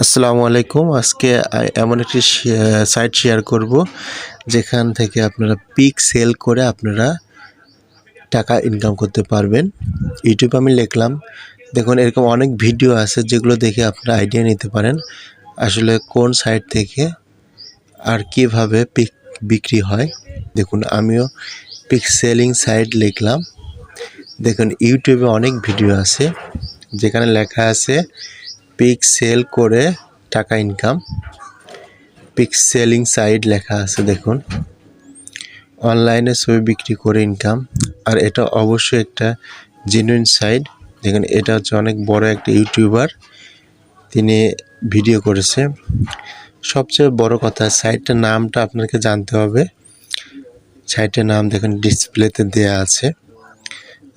আসসালামু আলাইকুম। আজকে এমন একটি সাইট শেয়ার করব, যেখান থেকে আপনারা পিক সেল করে আপনারা টাকা ইনকাম করতে পারবেন। ইউটিউবে আমি লিখলাম, দেখুন এরকম অনেক ভিডিও আছে যেগুলো দেখে আপনারা আইডিয়া নিতে পারেন আসলে কোন সাইট থেকে আর কিভাবে পিক বিক্রি হয়। দেখুন আমিও পিক সেলিং সাইট লিখলাম। দেখুন ইউটিউবে অনেক ভিডিও আছে যেখানে লেখা আছে পিক সেল করে টাকা ইনকাম। পিক সেলিং সাইট লেখা আছে, দেখুন অনলাইনে ছবি বিক্রি করে ইনকাম। আর এটা অবশ্যই একটা জেনুইন সাইট। দেখুন এটা হচ্ছে অনেক বড় একটা ইউটিউবার, তিনি ভিডিও করেছে। সবচেয়ে বড় কথা, সাইটের নামটা আপনাকে জানতে হবে। সাইটের নাম দেখুন ডিসপ্লেতে দেয়া আছে,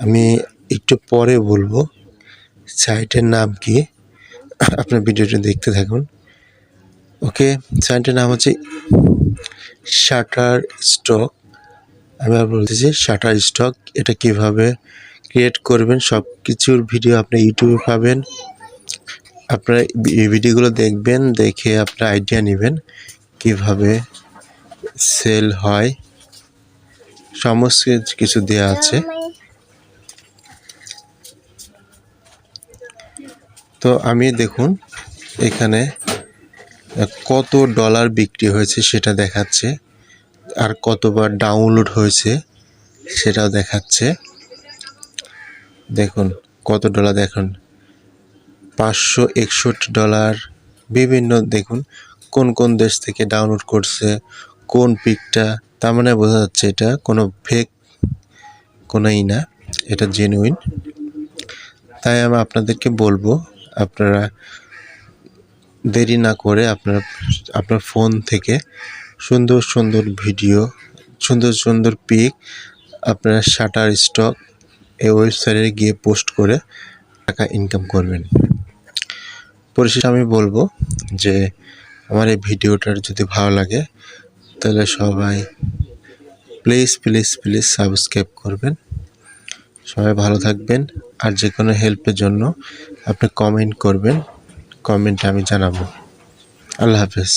আমি একটু পরে বলবো সাইটের নাম কি। আপনার ভিডিওটা দেখতে থাকুন। ওকে, সাইটের নাম হচ্ছে শাটার স্টক। আমি আর বলতেছি শাটার স্টক। এটা কিভাবে ক্রিয়েট করবেন সব কিছুর ভিডিও আপনি ইউটিউবে পাবেন। আপনারা এই ভিডিওগুলো দেখবেন, দেখে আপনারা আইডিয়া নেবেন কিভাবে সেল হয়। সমস্ত কিছু দেয়া আছে। তো আমি দেখুন এখানে কত ডলার বিক্রি হয়েছে সেটা দেখাচ্ছে, আর কতবার ডাউনলোড হয়েছে সেটাও দেখাচ্ছে। দেখুন কত ডলার, দেখুন $561, বিভিন্ন। দেখুন কোন কোন দেশ থেকে ডাউনলোড করছে, কোন পিকটা। তার মানে বোঝা যাচ্ছে এটা কোনো ফেক কোনোই না, এটা জেনুইন। তাই আমি আপনাদেরকে বলবো, আপনারা দেরি না করে আপনার ফোন থেকে সুন্দর সুন্দর ভিডিও, সুন্দর সুন্দর পিক আপনারা শাটার স্টক এই ওয়েবসাইটে গিয়ে পোস্ট করে টাকা ইনকাম করবেন। পরিশেষে আমি বলবো যে আমার এই ভিডিওটার যদি ভালো লাগে তাহলে সবাই প্লিজ প্লিজ প্লিজ সাবস্ক্রাইব করবেন। সবাই ভালো থাকবেন। আর যে কোনো হেল্পের জন্য আপনি কমেন্ট করবেন, কমেন্টে আমি জানাবো। আল্লাহ হাফেজ।